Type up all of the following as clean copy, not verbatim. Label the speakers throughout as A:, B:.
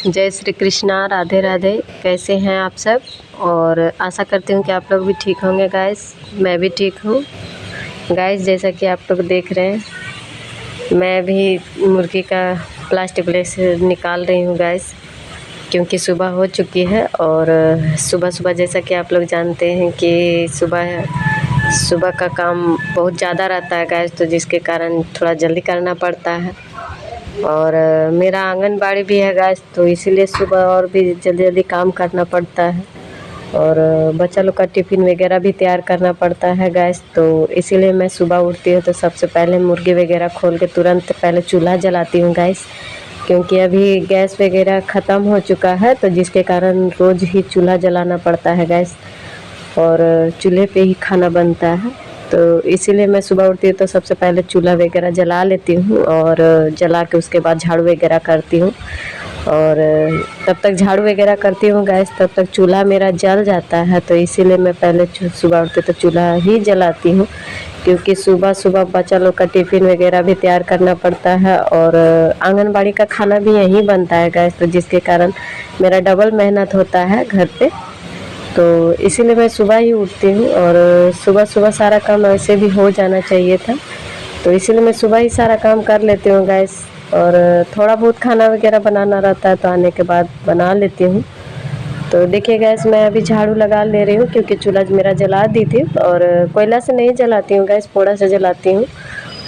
A: जय श्री कृष्णा, राधे राधे। कैसे हैं आप सब? और आशा करती हूँ कि आप लोग भी ठीक होंगे गाइस। मैं भी ठीक हूँ गाइस। जैसा कि आप लोग देख रहे हैं, मैं भी मुर्गी का प्लास्टिक बैग से निकाल रही हूँ गाइस, क्योंकि सुबह हो चुकी है। और सुबह सुबह जैसा कि आप लोग जानते हैं कि सुबह का काम बहुत ज़्यादा रहता है गाइस, तो जिसके कारण थोड़ा जल्दी करना पड़ता है। और मेरा आंगनबाड़ी भी है गाइस, तो इसीलिए सुबह और भी जल्दी जल्दी काम करना पड़ता है। और बच्चा लोग का टिफ़िन वगैरह भी तैयार करना पड़ता है गाइस, तो इसीलिए मैं सुबह उठती हूँ तो सबसे पहले मुर्गी वगैरह खोल के तुरंत पहले चूल्हा जलाती हूँ गाइस, क्योंकि अभी गैस वगैरह ख़त्म हो चुका है, तो जिसके कारण रोज़ ही चूल्हा जलाना पड़ता है गैस, और चूल्हे पे ही खाना बनता है। तो इसीलिए मैं सुबह उठती हूँ तो सबसे पहले चूल्हा वगैरह जला लेती हूँ, और जला के उसके बाद झाड़ू वगैरह करती हूँ। और तब तक झाड़ू वगैरह करती हूँ गैस, तब तक चूल्हा मेरा जल जाता है। तो इसीलिए मैं पहले सुबह उठते तो चूल्हा ही जलाती हूँ, क्योंकि सुबह सुबह बच्चा लोग का टिफ़िन वगैरह भी तैयार करना पड़ता है, और आंगनबाड़ी का खाना भी यहीं बनता है गैस, तो जिसके कारण मेरा डबल मेहनत होता है घर पे। तो इसीलिए मैं सुबह ही उठती हूँ, और सुबह सुबह सारा काम ऐसे भी हो जाना चाहिए था, तो इसीलिए मैं सुबह ही सारा काम कर लेती हूँ गैस। और थोड़ा बहुत खाना वगैरह बनाना रहता है तो आने के बाद बना लेती हूँ। तो देखिए गैस, मैं अभी झाड़ू लगा ले रही हूँ, क्योंकि चूल्हा मेरा जला दी थी। और कोयला से नहीं जलाती हूँ गैस, पोड़ा से जलाती हूँ।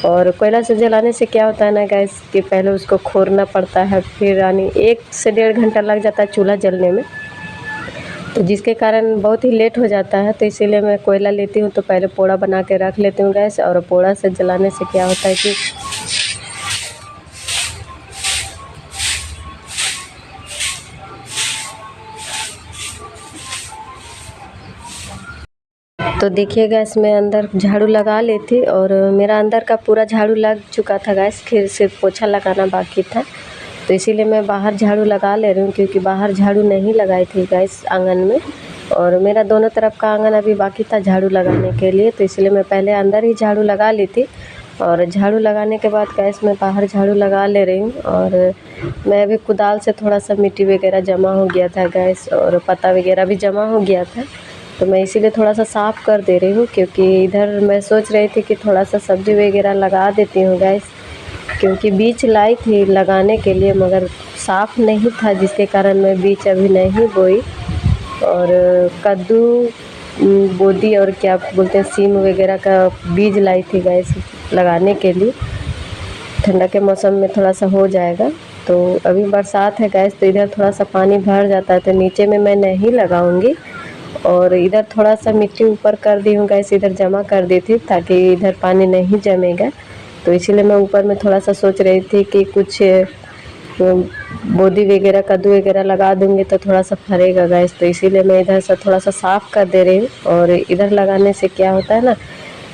A: और कोयला से जलाने से क्या होता है ना गैस, कि पहले उसको खोरना पड़ता है, फिर यानी 1 से 1.5 घंटा लग जाता है चूल्हा जलने में, तो जिसके कारण बहुत ही लेट हो जाता है। तो इसीलिए मैं कोयला लेती हूँ तो पहले पोड़ा बना के रख लेती हूँ गैस। और पोड़ा से जलाने से क्या होता है कि तो देखिए गैस, मैं अंदर झाड़ू लगा ली थी, और मेरा अंदर का पूरा झाड़ू लग चुका था गैस, फिर सिर्फ पोछा लगाना बाकी था। तो इसीलिए मैं बाहर झाड़ू लगा ले रही हूँ, क्योंकि बाहर झाड़ू नहीं लगाई थी गैस आंगन में, और मेरा दोनों तरफ का आंगन अभी बाकी था झाड़ू लगाने के लिए। तो इसलिए मैं पहले अंदर ही झाड़ू लगा ली थी, और झाड़ू लगाने के बाद गैस मैं बाहर झाड़ू लगा ले रही हूँ। और मैं अभी कुदाल से थोड़ा सा मिट्टी वगैरह जमा हो गया था गैस, और पत्ता वगैरह भी जमा हो गया था, तो मैं इसीलिए थोड़ा सा साफ़ कर दे रही हूँ। क्योंकि इधर मैं सोच रही थी कि थोड़ा सा सब्ज़ी वगैरह लगा देती हूँ गैस, क्योंकि बीज लाई थी लगाने के लिए, मगर साफ़ नहीं था, जिसके कारण मैं बीज अभी नहीं बोई। और कद्दू, बोदी और क्या बोलते हैं, सीम वगैरह का बीज लाई थी गैस लगाने के लिए। ठंडा के मौसम में थोड़ा सा हो जाएगा। तो अभी बरसात है गैस, तो इधर थोड़ा सा पानी भर जाता है, तो नीचे में मैं नहीं लगाऊंगी। और इधर थोड़ा सा मिट्टी ऊपर कर दी हूँ गैस, इधर जमा कर दी थी ताकि इधर पानी नहीं जमेगा। तो इसीलिए मैं ऊपर में थोड़ा सा सोच रही थी कि कुछ बोदी वगैरह, कद्दू वगैरह लगा दूँगी तो थोड़ा सा फरेगा गैस। तो इसीलिए मैं इधर से थोड़ा सा साफ़ कर दे रही हूँ। और इधर लगाने से क्या होता है ना,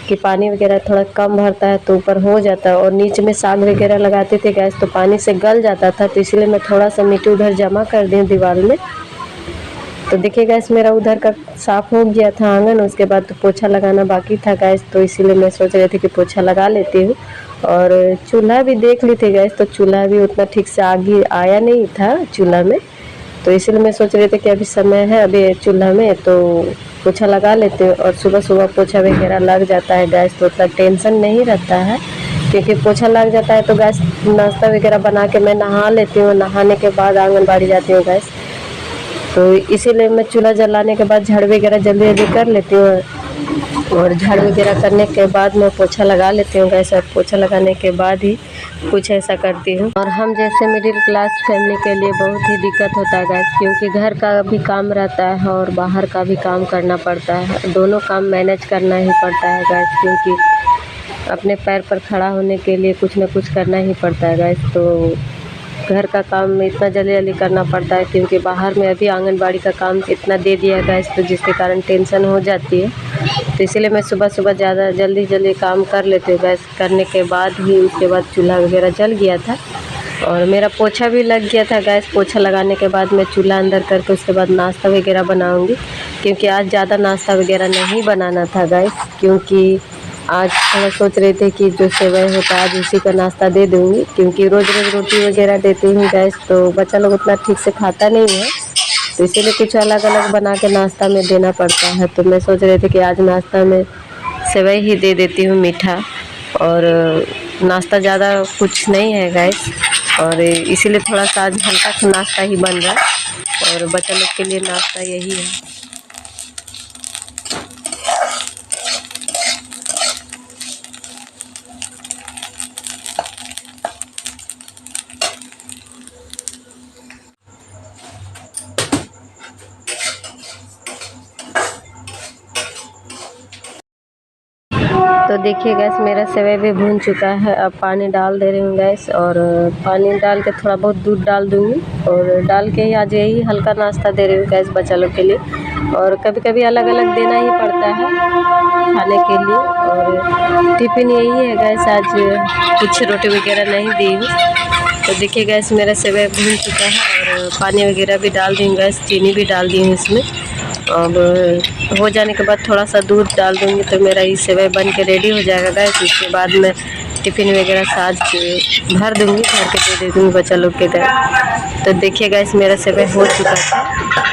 A: कि पानी वगैरह थोड़ा कम भरता है तो ऊपर हो जाता है। और नीचे में साग वगैरह लगाते थे गैस, तो पानी से गल जाता था, तो इसीलिए मैं थोड़ा सा मिट्टी उधर जमा कर दी हूँ दीवार में। तो देखिए गैस, मेरा उधर का साफ़ हो गया था आंगन, उसके बाद तो पोछा लगाना बाकी था गैस, तो इसीलिए मैं सोच रही थी कि पोछा लगा लेती हूँ। और चूल्हा भी देख ली थी गैस, तो चूल्हा भी उतना ठीक से आगे आया नहीं था चूल्हा में, तो इसीलिए मैं सोच रही थी कि अभी समय है अभी चूल्हा में, तो पोछा लगा लेते हैं। और सुबह सुबह पोछा वगैरह लग जाता है गैस, तो उतना टेंशन नहीं रहता है, क्योंकि पोछा लग जाता है तो गैस नाश्ता वगैरह बना के मैं नहा लेती हूँ, नहाने के बाद आंगनबाड़ी जाती हूँ गैस। तो इसीलिए मैं चूल्हा जलाने के बाद झाड़ू वगैरह जल्दी जल्दी कर लेती हूँ, और झाड़ू वगैरह करने के बाद मैं पोछा लगा लेती हूँ गैस। और पोछा लगाने के बाद ही कुछ ऐसा करती हूँ। और हम जैसे मिडिल क्लास फैमिली के लिए बहुत ही दिक्कत होता है गैस, क्योंकि घर का भी काम रहता है और बाहर का भी काम करना पड़ता है, दोनों काम मैनेज करना ही पड़ता है गैस, क्योंकि अपने पैर पर खड़ा होने के लिए कुछ न कुछ करना ही पड़ता है गैस। तो घर का काम इतना जल्दी जल्दी करना पड़ता है, क्योंकि बाहर में अभी आंगनबाड़ी का काम इतना दे दिया गया है, तो जिसके कारण टेंशन हो जाती है। तो इसीलिए मैं सुबह सुबह ज़्यादा जल्दी जल्दी काम कर लेती हूँ गैस। करने के बाद ही उसके बाद चूल्हा वगैरह जल गया था, और मेरा पोछा भी लग गया था गैस। पोछा लगाने के बाद मैं चूल्हा अंदर करके उसके बाद नाश्ता वगैरह बनाऊँगी। क्योंकि आज ज़्यादा नाश्ता वगैरह नहीं बनाना था गाइस, क्योंकि आज मैं सोच रहे थे कि जो सेवई होता है आज उसी का नाश्ता दे दूँगी, क्योंकि रोज़ रोज़ रोटी वगैरह देती हूँ गैस तो बच्चा लोग उतना ठीक से खाता नहीं है, तो इसीलिए कुछ अलग अलग बना के नाश्ता में देना पड़ता है। तो मैं सोच रहे थे कि आज नाश्ता में सेवई ही दे देती हूँ मीठा, और नाश्ता ज़्यादा कुछ नहीं है गैस, और इसीलिए थोड़ा सा आज हल्का नाश्ता ही बन रहा है, और बच्चा लोग के लिए नाश्ता यही है। तो देखिए गैस मेरा सेवई भी भून चुका है। अब पानी डाल दे रही हूँ गैस, और पानी डाल के थोड़ा बहुत दूध डाल दूँगी, और डाल के ही आज यही हल्का नाश्ता दे रही हूँ गैस बच्चा लोग के लिए। और कभी कभी अलग अलग देना ही पड़ता है खाने के लिए, और टिफ़िन यही है गैस, आज कुछ रोटी वगैरह नहीं दी हूँ। तो देखिए गैस मेरा सेवई भून चुका है, और पानी वगैरह भी डाल दी हूँ गैस, चीनी भी डाल दी हूँ इसमें। अब हो जाने के बाद थोड़ा सा दूध डाल दूँगी तो मेरा ये सेवई बन के रेडी हो जाएगा गैस। इसके बाद मैं टिफ़िन वगैरह साज के भर दूँगी, भर के दे दूँगी बच्चा लोग के गैस। तो देखिए गैस मेरा सेवई हो चुका है।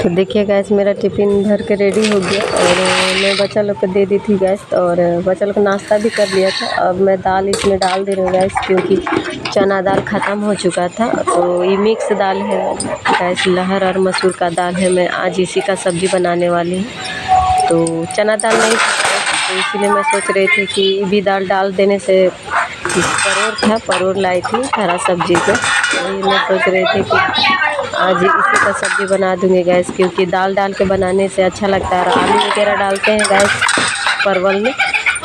A: तो देखिए गैस मेरा टिफ़िन भर के रेडी हो गया, और मैं बच्चा लोग को दे दी थी गैस, और बच्चा लोग नाश्ता भी कर लिया था। अब मैं दाल इसमें डाल दे रही हूँ गैस, क्योंकि चना दाल ख़त्म हो चुका था। तो ये मिक्स दाल है गैस, लहर और मसूर का दाल है। मैं आज इसी का सब्ज़ी बनाने वाली हूँ। तो चना दाल नहीं था तो इसीलिए मैं सोच रही थी कि ये भी दाल डाल देने से, परोर था, परोर लाई थी हरा सब्जी को, वही मैं सोच रही थी कि आज इसी का सब्ज़ी बना दूँगी गैस, क्योंकि दाल डाल के बनाने से अच्छा लगता है। और आलू वगैरह डालते हैं गैस परवल में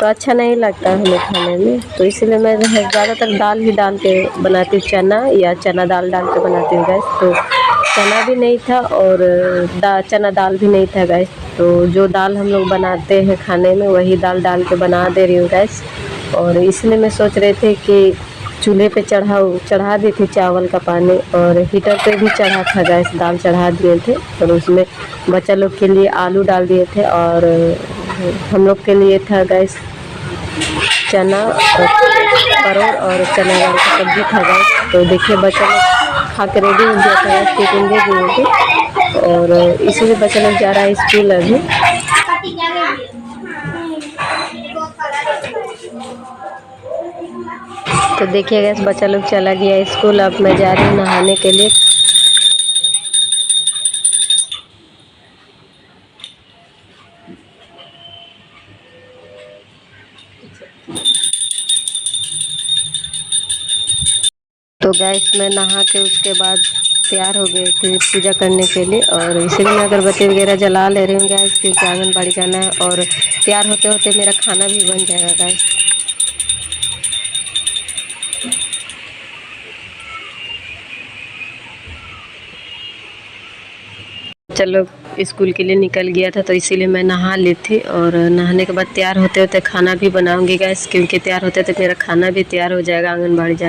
A: तो अच्छा नहीं लगता है हमें खाने में, तो इसलिए मैं ज़्यादातर दाल ही डाल के बनाती हूँ, चना या चना दाल डाल के बनाती हूँ गैस। तो चना भी नहीं था और चना दाल भी नहीं था गैस, तो जो दाल हम लोग बनाते हैं खाने में वही दाल डाल के बना दे रही हूँ गैस। और इसलिए मैं सोच रहे थे कि चूल्हे पे चढ़ा दी थी चावल का पानी, और हीटर पे भी चढ़ा था गैस, दाल चढ़ा दिए थे, और उसमें बच्चा लोग के लिए आलू डाल दिए थे, और हम लोग के लिए था गैस चना और परोर और चना दाल का सब्ज़ी था गैस। तो देखिए बच्चा लोग खा के रेडी हो गया था, टिफिन दे दिए थे, और इसीलिए बच्चा लोग जा रहा है स्कूल अभी। तो देखिए गैस बच्चा लोग चला गया स्कूल, अब मैं जा रही हूँ नहाने के लिए। तो गैस मैं नहा के उसके बाद तैयार हो गई थी पूजा करने के लिए, और इसीलिए मैं अगरबत्ती वगैरह जला ले रही हूँ गैस, क्योंकि आंगनबाड़ी जाना है, और तैयार होते होते मेरा खाना भी बन जाएगा गैस। चलो स्कूल के लिए निकल गया था तो इसीलिए मैं नहा ली थी, और नहाने के बाद तैयार होते होते खाना भी बनाऊंगी गैस, क्योंकि तैयार होते होते मेरा खाना भी तैयार हो जाएगा आंगनबाड़ी जाने।